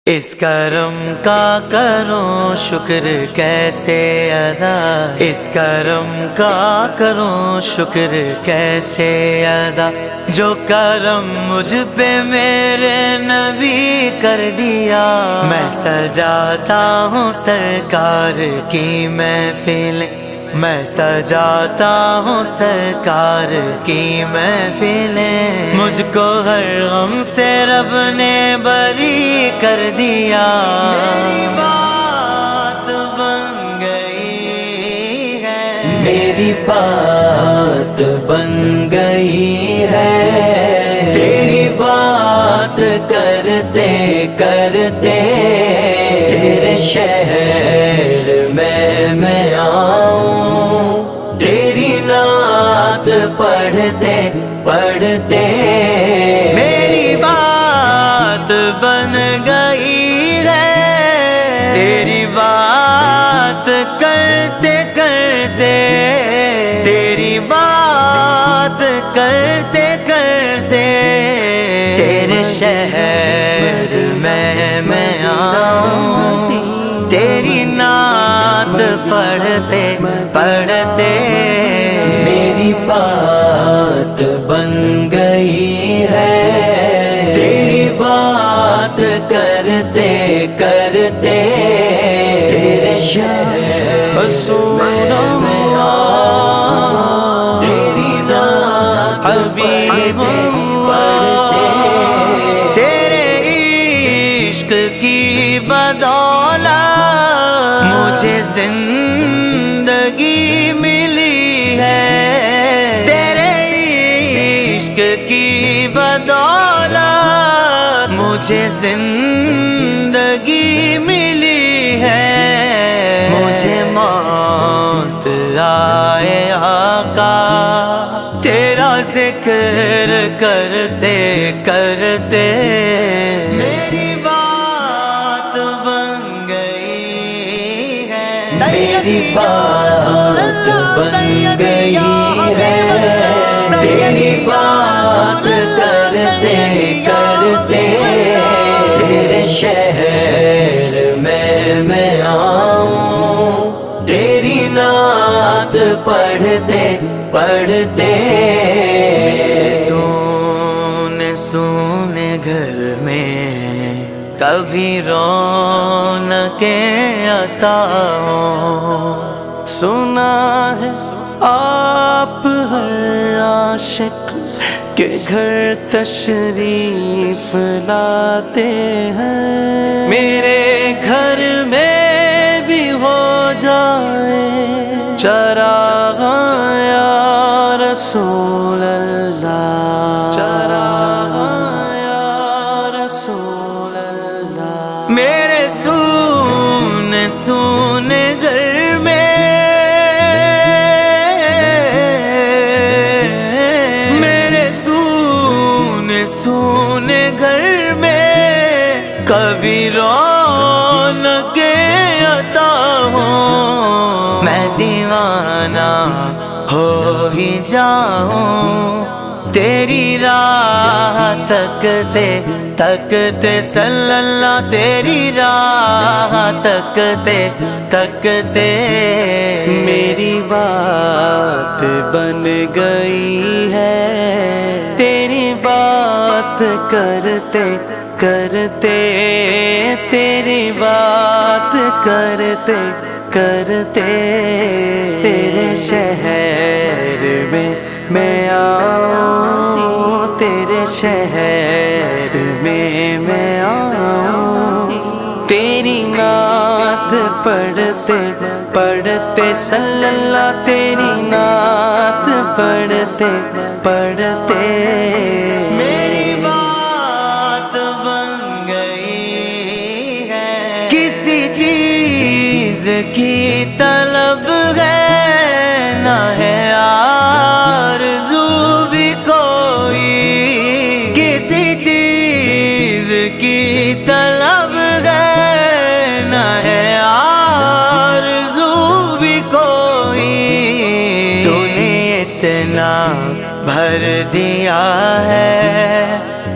اس کرم کا کروں شکر کیسے ادا، اس کرم کا کروں شکر کیسے ادا، جو کرم مجھ پہ میرے نبی کر دیا۔ میں سجاتا ہوں سرکار کی محفل، میں سجاتا ہوں سرکار کی محفلیں، مجھ کو ہر غم سے رب نے بری کر دیا۔ میری بات بن گئی ہے، میری بات بن گئی ہے، تیری بات کرتے کرتے تیرے شہر میں آؤں، تیری نعت پڑھتے پڑھتے میری بات بن گئی ہے، تیری بات کرتے کرتے تیری بات کرتے کرتے تیرے شہر میں آؤں، تیری نعت پڑھتے پڑھتے میری بات بن گئی ہے، تیری بات کرتے کرتے تیرے شہر میں آؤں، تیری نعت حبیب پڑھتے، تیرے عشق کی بدولت مجھے زندگی ملی ہے، تیرے عشق کی بدولت مجھے زندگی ملی ہے، مجھے موت آئے آقا تیرا ذکر کرتے کرتے میری بات بن گئی ہے، میری بات بن گئی ہے، تیری بات کرتے کرتے تیرے شہر میں آؤں، تیری نعت پڑھتے پڑھتے میرے سونے سونے گھر میں کبھی رونقیں عطا ہوں، سنا ہے آپ ہر عاشق کے گھر تشریف لاتے ہیں، میرے گھر میں بھی ہو جائے چراغ یا رسول اللہ، چراغ یا رسول اللہ، میرے سونے سونے گھر میں سونے گھر میں کبھی رونقیں عطا ہوں، میں دیوانہ ہو ہی جاؤں، تیری راہ تکتے تکتے صلی اللہ، تیری راہ تکتے تکتے میری بات بن گئی ہے، تیری بات کرتے کرتے تیری بات کرتے کرتے تیرے شہر میں آؤں، تیرے شہر میں آؤں، تیری نعت پڑھتے پڑھتے صلی اللہ، تیری نعت پڑھتے پڑھتے میری بات بن گئی ہے، کسی چیز کی طلب ہے نہ ہے آرزو بھی کوئی، کسی چیز کی طلب ہے نہ ہے آرزو بھی کوئی، تو نے اتنا بھر دیا ہے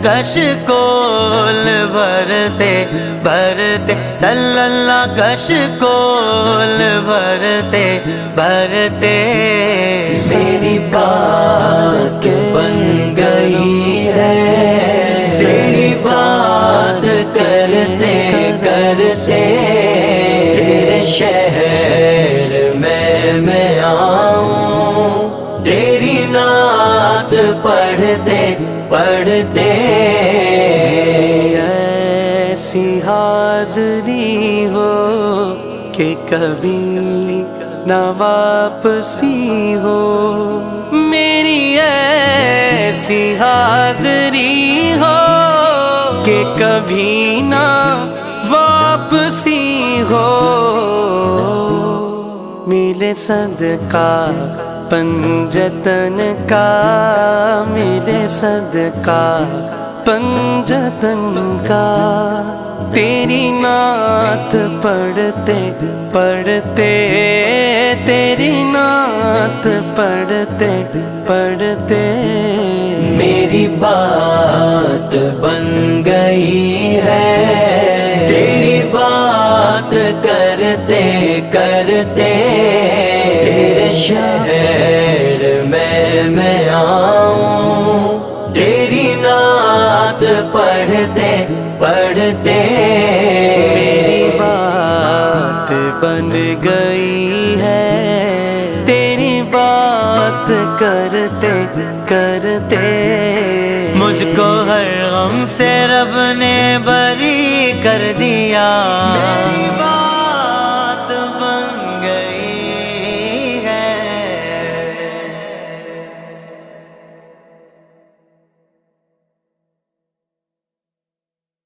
کش کول بھرتے بھرتے صلی اللہ کش کول بھرتے بھرتے میری بات بن گئی ہے، میری بات کرتے کرتے تیرے شہر میں آؤں، تیری نعت پڑھتے پڑھتے ایسی حاضری ہو کہ کبھی نہ واپسی ہو، میری ایسی حاضری ہو کہ کبھی نہ واپسی ہو، ملے صدقہ پنجتن کا، ملے صدقہ پنجتن کا، تیری نعت پڑھتے پڑھتے تیری نعت پڑھتے پڑھتے میری بات بن گئی ہے، تیری بات کرتے کرتے تیرے شہر میں آؤں، تیری نعت پڑھتے پڑھتے میری بات بن گئی ہے، تیری بات کرتے کرتے مجھ کو ہر غم سے رب نے بری کر دیا،